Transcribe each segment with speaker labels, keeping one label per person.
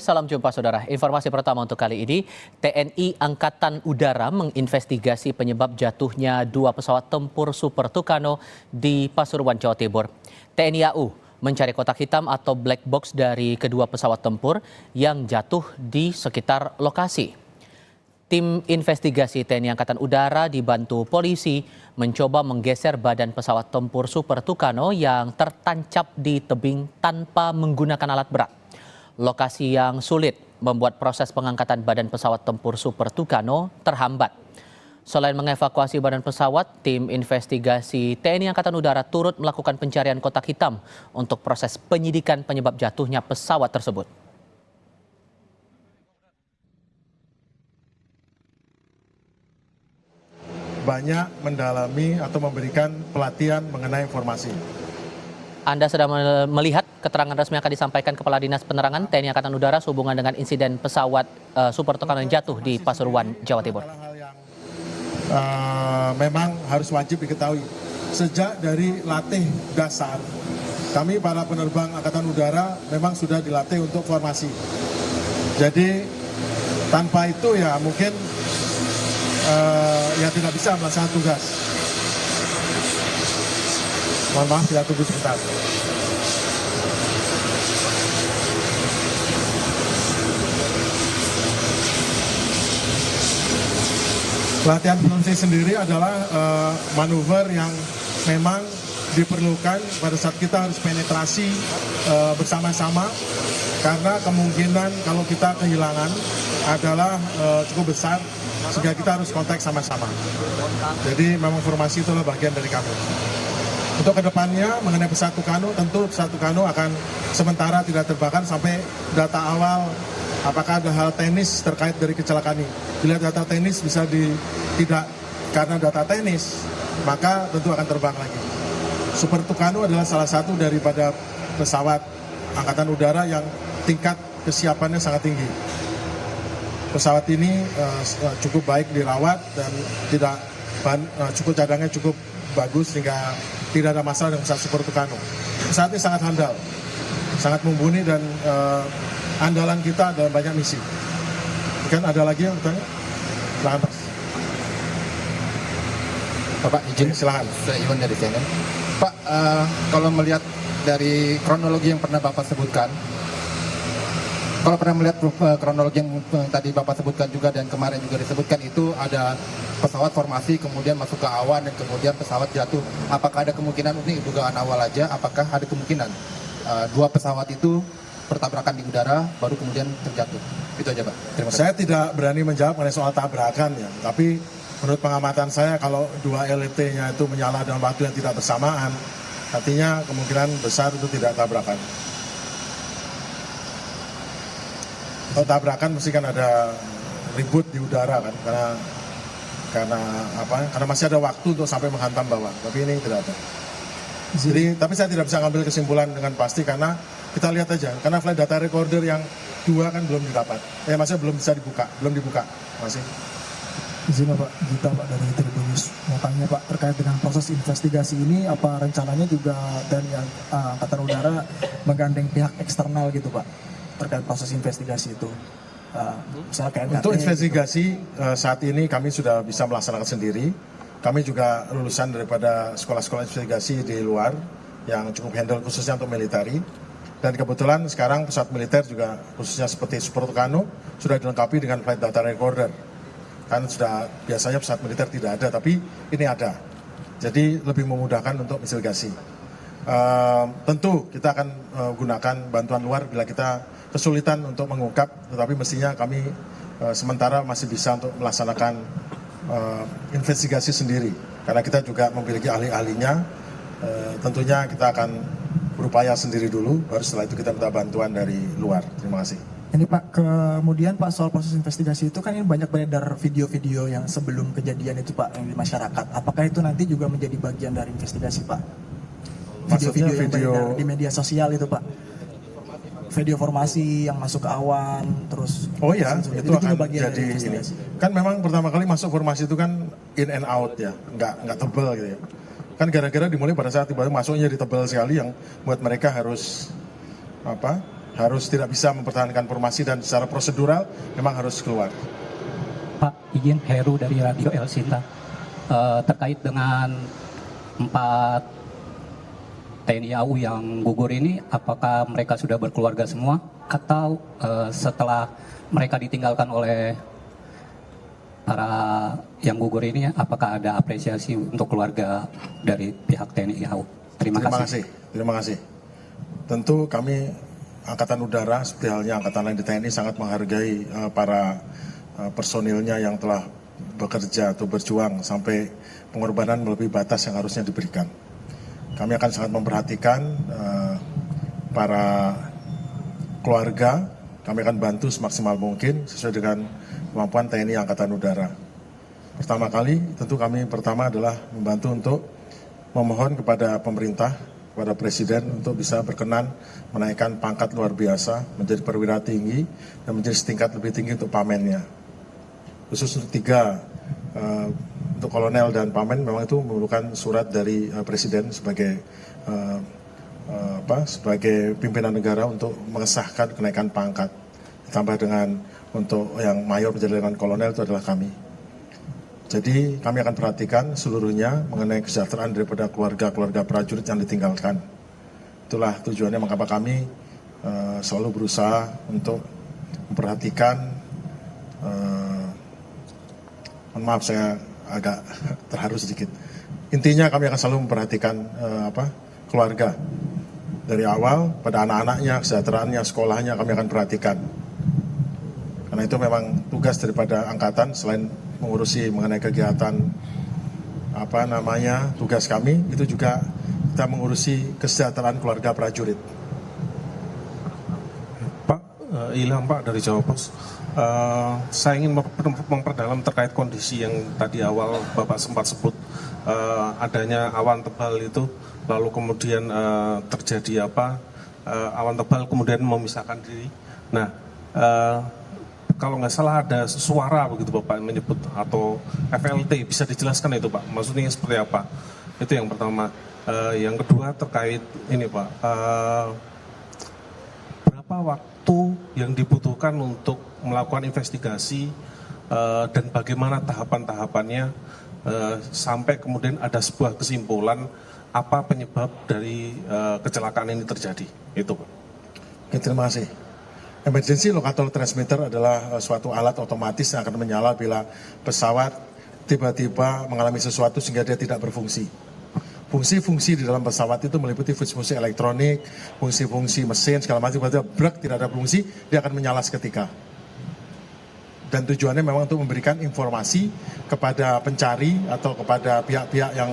Speaker 1: Salam jumpa saudara. Informasi pertama untuk kali ini, TNI Angkatan Udara menginvestigasi penyebab jatuhnya dua pesawat tempur Super Tucano di Pasuruan, Jawa Timur. TNI AU mencari kotak hitam atau black box dari kedua pesawat tempur yang jatuh di sekitar lokasi. Tim investigasi TNI Angkatan Udara dibantu polisi mencoba menggeser badan pesawat tempur Super Tucano yang tertancap di tebing tanpa menggunakan alat berat. Lokasi yang sulit membuat proses pengangkatan badan pesawat tempur Super Tucano terhambat. Selain mengevakuasi badan pesawat, tim investigasi TNI Angkatan Udara turut melakukan pencarian kotak hitam untuk proses penyidikan penyebab jatuhnya pesawat tersebut.
Speaker 2: Banyak mendalami atau memberikan pelatihan mengenai informasi.
Speaker 1: Anda sedang melihat keterangan resmi yang akan disampaikan Kepala Dinas Penerangan TNI Angkatan Udara sehubungan dengan insiden pesawat Super Tucano yang jatuh di Pasuruan, Jawa Timur.
Speaker 2: Hal yang memang harus wajib diketahui. Sejak dari latih dasar, kami para penerbang Angkatan Udara memang sudah dilatih untuk formasi. Jadi tanpa itu ya mungkin ya tidak bisa melaksanakan tugas. Mohon maaf, kita tunggu sebentar. Latihan formasi sendiri adalah manuver yang memang diperlukan pada saat kita harus penetrasi bersama-sama, karena kemungkinan kalau kita kehilangan adalah cukup besar, sehingga kita harus kontak sama-sama. Jadi memang formasi itulah bagian dari kami. Untuk kedepannya mengenai pesawat Tucano, tentu pesawat Tucano akan sementara tidak terbakar sampai data awal apakah ada hal teknis terkait dari kecelakaan ini. Bila data teknis bisa tidak karena data teknis, maka tentu akan terbang lagi. Super Tucano adalah salah satu daripada pesawat Angkatan Udara yang tingkat kesiapannya sangat tinggi. Pesawat ini cukup baik dirawat dan cukup cadangnya cukup bagus sehingga tidak ada masalah dengan pesawat Super Tucano. Pesawat ini sangat handal, sangat mumpuni dan andalan kita dalam banyak misi. Kan ada lagi yang bertanya? Silakan Pak.
Speaker 3: Bapak izin,
Speaker 2: Silakan.
Speaker 3: Saya Iwan dari CNN. Pak, kalau melihat dari kronologi yang pernah Bapak sebutkan, kalau pernah melihat kronologi yang tadi Bapak sebutkan juga dan kemarin juga disebutkan, itu ada pesawat formasi kemudian masuk ke awan dan kemudian pesawat jatuh. Apakah ada kemungkinan, ini dugaan awal aja, apakah ada kemungkinan dua pesawat itu bertabrakan di udara baru kemudian terjatuh? Itu aja Pak. Terima kasih.
Speaker 2: Saya tidak berani menjawab mengenai soal tabrakan ya, tapi menurut pengamatan saya kalau dua LET-nya itu menyala dalam waktu yang tidak bersamaan, artinya kemungkinan besar itu tidak tabrakan. Kalau tabrakan mesti kan ada ribut di udara kan, karena masih ada waktu untuk sampai menghantam bawah, tapi ini tidak ada. Jadi, tapi saya tidak bisa ngambil kesimpulan dengan pasti karena kita lihat aja, karena flight data recorder yang dua kan belum didapat, maksudnya belum bisa dibuka, masih.
Speaker 4: Izin Pak Gita Pak dari Tribun News, mau tanya Pak terkait dengan proses investigasi ini, apa rencananya juga dari Angkatan Udara menggandeng pihak eksternal gitu Pak terkait proses investigasi itu? Misalnya KNKT,
Speaker 2: untuk investigasi saat ini kami sudah bisa melaksanakan sendiri. Kami juga lulusan daripada sekolah-sekolah investigasi di luar yang cukup handle khususnya untuk militeri. Dan kebetulan sekarang pesawat militer juga khususnya seperti Super Tucano sudah dilengkapi dengan flight data recorder. Kan sudah biasanya pesawat militer tidak ada, tapi ini ada. Jadi lebih memudahkan untuk investigasi. Tentu kita akan gunakan bantuan luar bila kita kesulitan untuk mengungkap, tetapi mestinya kami sementara masih bisa untuk melaksanakan investigasi sendiri. Karena kita juga memiliki ahli-ahlinya, tentunya kita akan berupaya sendiri dulu, baru setelah itu kita minta bantuan dari luar. Terima kasih.
Speaker 4: Ini Pak, kemudian Pak soal proses investigasi itu kan ini banyak beredar video-video yang sebelum kejadian itu Pak yang di masyarakat. Apakah itu nanti juga menjadi bagian dari investigasi Pak? Video-video yang beredar di media sosial itu Pak? Video formasi yang masuk ke awan, terus...
Speaker 2: Oh iya, itu akan
Speaker 4: bagian
Speaker 2: jadi ini. Kan memang pertama kali masuk formasi itu kan in and out ya, nggak tebal gitu ya. Kan gara-gara dimulai pada saat tiba-tiba masuknya di tebal sekali yang buat mereka harus harus tidak bisa mempertahankan formasi dan secara prosedural memang harus keluar.
Speaker 5: Pak, izin Heru dari Radio El Sinta. Terkait dengan 4 TNI AU yang gugur ini, apakah mereka sudah berkeluarga semua atau setelah mereka ditinggalkan oleh para yang gugur ini, apakah ada apresiasi untuk keluarga dari pihak TNI AU? Terima kasih.
Speaker 2: Terima kasih. Tentu kami Angkatan Udara seperti halnya angkatan lain di TNI sangat menghargai para personilnya yang telah bekerja atau berjuang sampai pengorbanan melebihi batas yang harusnya diberikan. Kami akan sangat memperhatikan para keluarga, kami akan bantu semaksimal mungkin sesuai dengan kemampuan TNI Angkatan Udara. Pertama kali tentu kami pertama adalah membantu untuk memohon kepada pemerintah, kepada Presiden untuk bisa berkenan menaikkan pangkat luar biasa menjadi perwira tinggi dan menjadi setingkat lebih tinggi untuk pamennya. Khusus untuk 3 untuk kolonel dan pamen memang itu memerlukan surat dari Presiden sebagai sebagai pimpinan negara untuk mengesahkan kenaikan pangkat. Ditambah dengan untuk yang mayor menjadi letnan kolonel itu adalah kami. Jadi kami akan perhatikan seluruhnya mengenai kesejahteraan daripada keluarga-keluarga prajurit yang ditinggalkan. Itulah tujuannya mengapa kami selalu berusaha untuk memperhatikan. Mohon maaf saya agak terharu sedikit. Intinya kami akan selalu memperhatikan keluarga dari awal pada anak-anaknya, kesejahteraannya, sekolahnya kami akan perhatikan. Karena itu memang tugas daripada angkatan selain mengurusi mengenai kegiatan tugas kami itu juga kita mengurusi kesejahteraan keluarga prajurit.
Speaker 6: Pak Ilham Pak dari Jawa Pos. Saya ingin memperdalam terkait kondisi yang tadi awal Bapak sempat sebut adanya awan tebal itu, lalu kemudian terjadi awan tebal kemudian memisahkan diri. Nah, kalau nggak salah ada suara begitu Bapak menyebut atau FLT, bisa dijelaskan itu Pak, maksudnya seperti apa? Itu yang pertama. Yang kedua terkait ini Pak, berapa waktu yang dibutuhkan untuk melakukan investigasi dan bagaimana tahapan-tahapannya sampai kemudian ada sebuah kesimpulan apa penyebab dari kecelakaan ini terjadi, itu Pak.
Speaker 2: Oke, terima kasih. Emergency locator transmitter adalah suatu alat otomatis yang akan menyala bila pesawat tiba-tiba mengalami sesuatu sehingga dia tidak berfungsi. Fungsi-fungsi di dalam pesawat itu meliputi fungsi elektronik, fungsi-fungsi mesin, segala macam. Tiba-tiba brek tidak ada fungsi, dia akan menyala seketika. Dan tujuannya memang untuk memberikan informasi kepada pencari atau kepada pihak-pihak yang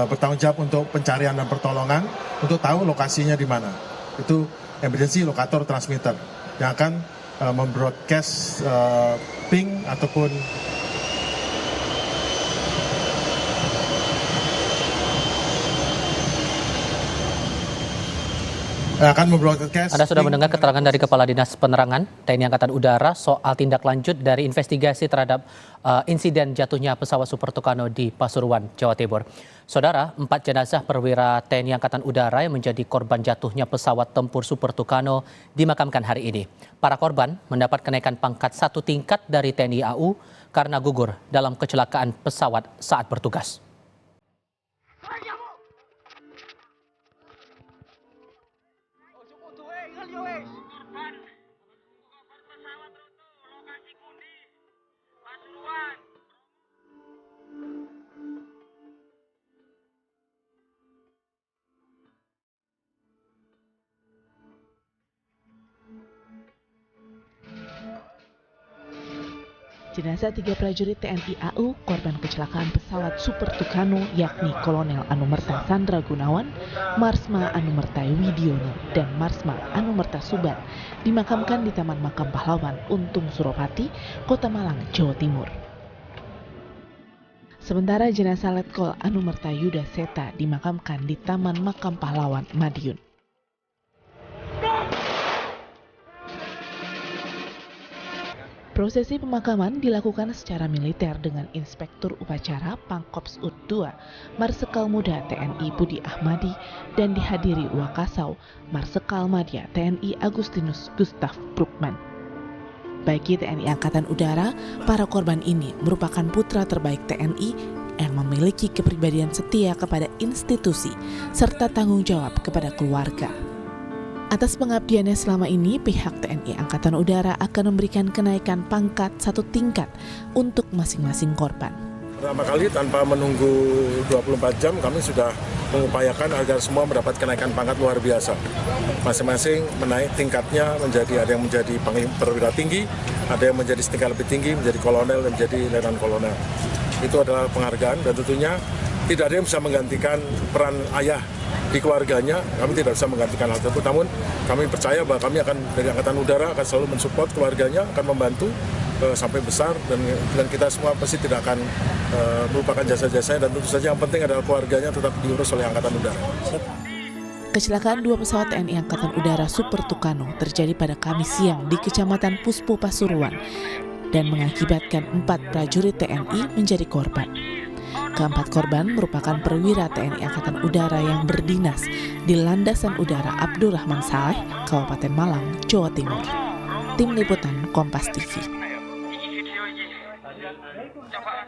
Speaker 2: bertanggung jawab untuk pencarian dan pertolongan untuk tahu lokasinya di mana. Itu emergency locator transmitter yang akan membroadcast ping ataupun
Speaker 1: Anda sudah mendengar keterangan dari Kepala Dinas Penerangan TNI Angkatan Udara soal tindak lanjut dari investigasi terhadap insiden jatuhnya pesawat Super Tucano di Pasuruan, Jawa Timur. Saudara, 4 jenazah perwira TNI Angkatan Udara yang menjadi korban jatuhnya pesawat tempur Super Tucano dimakamkan hari ini. Para korban mendapat kenaikan pangkat 1 tingkat dari TNI AU karena gugur dalam kecelakaan pesawat saat bertugas.
Speaker 7: Jenazah 3 prajurit TNI AU korban kecelakaan pesawat Super Tucano yakni Kolonel Anumerta Sandra Gunawan, Marsma Anumerta Widiono, dan Marsma Anumerta Suban dimakamkan di Taman Makam Pahlawan, Untung Suropati, Kota Malang, Jawa Timur. Sementara jenazah Letkol Anumerta Yuda Seta dimakamkan di Taman Makam Pahlawan, Madiun. Prosesi pemakaman dilakukan secara militer dengan Inspektur Upacara Pangkops Ud 2, Marsekal Muda TNI Budi Ahmadi, dan dihadiri Wakasau, Marsekal Madya TNI Agustinus Gustaf Brugman. Bagi TNI Angkatan Udara, para korban ini merupakan putra terbaik TNI yang memiliki kepribadian setia kepada institusi serta tanggung jawab kepada keluarga. Atas pengabdiannya selama ini, pihak TNI Angkatan Udara akan memberikan kenaikan pangkat 1 tingkat untuk masing-masing korban.
Speaker 2: Pertama kali tanpa menunggu 24 jam kami sudah mengupayakan agar semua mendapat kenaikan pangkat luar biasa. Masing-masing menaik tingkatnya menjadi, ada yang menjadi perwira tinggi, ada yang menjadi setingkat lebih tinggi, menjadi kolonel dan menjadi letnan kolonel. Itu adalah penghargaan dan tentunya tidak ada yang bisa menggantikan peran ayah di keluarganya. Kami tidak bisa menggantikan hal tersebut, namun kami percaya bahwa kami akan dari Angkatan Udara akan selalu mensupport keluarganya, akan membantu sampai besar, dan kita semua pasti tidak akan melupakan jasa-jasanya, dan tentu saja yang penting adalah keluarganya tetap diurus oleh Angkatan Udara.
Speaker 7: Kecelakaan 2 pesawat TNI Angkatan Udara Super Tucano terjadi pada Kamis siang di Kecamatan Puspo, Pasuruan dan mengakibatkan 4 prajurit TNI menjadi korban. Keempat korban merupakan perwira TNI Angkatan Udara yang berdinas di Landasan Udara Abdurrahman Saleh, Kabupaten Malang, Jawa Timur. Tim Liputan Kompas TV.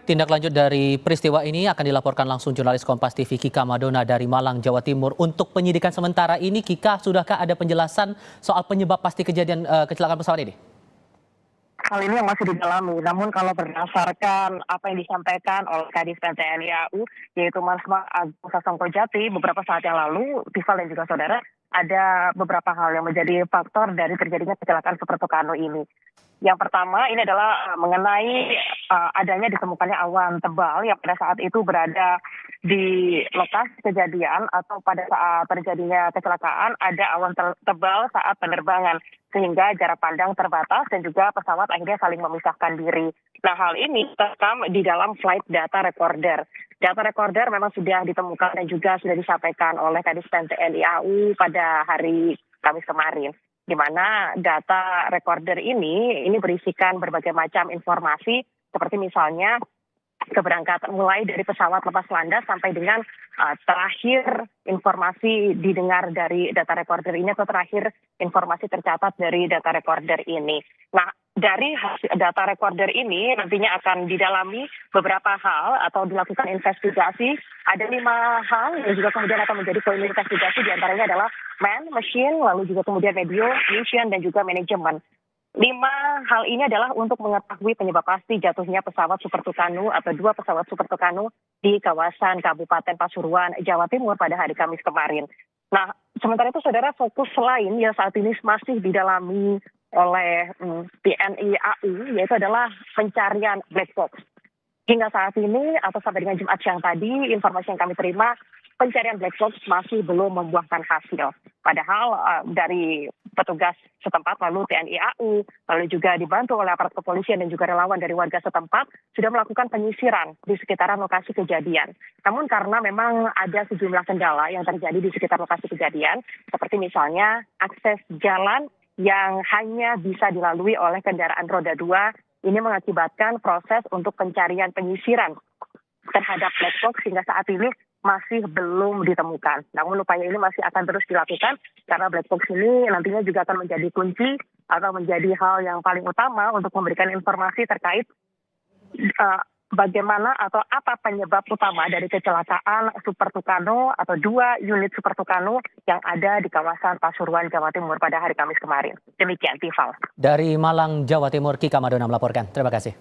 Speaker 1: Tindak lanjut dari peristiwa ini akan dilaporkan langsung jurnalis Kompas TV Kika Madona dari Malang, Jawa Timur. Untuk penyidikan sementara ini, Kika, sudahkah ada penjelasan soal penyebab pasti kejadian kecelakaan pesawat ini?
Speaker 8: Hal ini yang masih didalami, namun kalau berdasarkan apa yang disampaikan oleh Kadis TNI AU, yaitu Marsma Agung Sasongkojati beberapa saat yang lalu, Tifal dan juga saudara, ada beberapa hal yang menjadi faktor dari terjadinya kecelakaan Super Tucano ini. Yang pertama, ini adalah mengenai adanya ditemukannya awan tebal yang pada saat itu berada di lokasi kejadian atau pada saat terjadinya kecelakaan ada awan tebal saat penerbangan sehingga jarak pandang terbatas dan juga pesawat akhirnya saling memisahkan diri. Nah, hal ini terekam di dalam flight data recorder. Data recorder memang sudah ditemukan dan juga sudah disampaikan oleh Kadis TNI AU pada hari Kamis kemarin, di mana data recorder ini berisikan berbagai macam informasi seperti misalnya keberangkatan mulai dari pesawat lepas landas sampai dengan terakhir informasi didengar dari data recorder ini atau terakhir informasi tercatat dari data recorder ini. Nah, dari hasil data recorder ini nantinya akan didalami beberapa hal atau dilakukan investigasi. Ada 5 hal yang juga kemudian akan menjadi poin investigasi, diantaranya adalah man, machine, lalu juga kemudian medio, mission, dan juga manajemen. 5 hal ini adalah untuk mengetahui penyebab pasti jatuhnya pesawat Super Tucano atau 2 pesawat Super Tucano di kawasan Kabupaten Pasuruan, Jawa Timur pada hari Kamis kemarin. Nah, sementara itu saudara, fokus lain yang saat ini masih didalami oleh TNI AU yaitu adalah pencarian black box. Hingga saat ini atau sampai dengan Jumat siang tadi, informasi yang kami terima, pencarian black box masih belum membuahkan hasil. Padahal dari petugas setempat, lalu TNI AU, lalu juga dibantu oleh aparat kepolisian dan juga relawan dari warga setempat, sudah melakukan penyisiran di sekitaran lokasi kejadian. Namun karena memang ada sejumlah kendala yang terjadi di sekitar lokasi kejadian, seperti misalnya akses jalan yang hanya bisa dilalui oleh kendaraan roda 2, ini mengakibatkan proses untuk pencarian penyisiran terhadap black box hingga saat ini masih belum ditemukan. Namun upaya ini masih akan terus dilakukan karena black box ini nantinya juga akan menjadi kunci atau menjadi hal yang paling utama untuk memberikan informasi terkait bagaimana atau apa penyebab utama dari kecelakaan Super Tucano atau 2 unit Super Tucano yang ada di kawasan Pasuruan, Jawa Timur pada hari Kamis kemarin. Demikian, Tifal.
Speaker 1: Dari Malang, Jawa Timur, Kika Madona melaporkan. Terima kasih.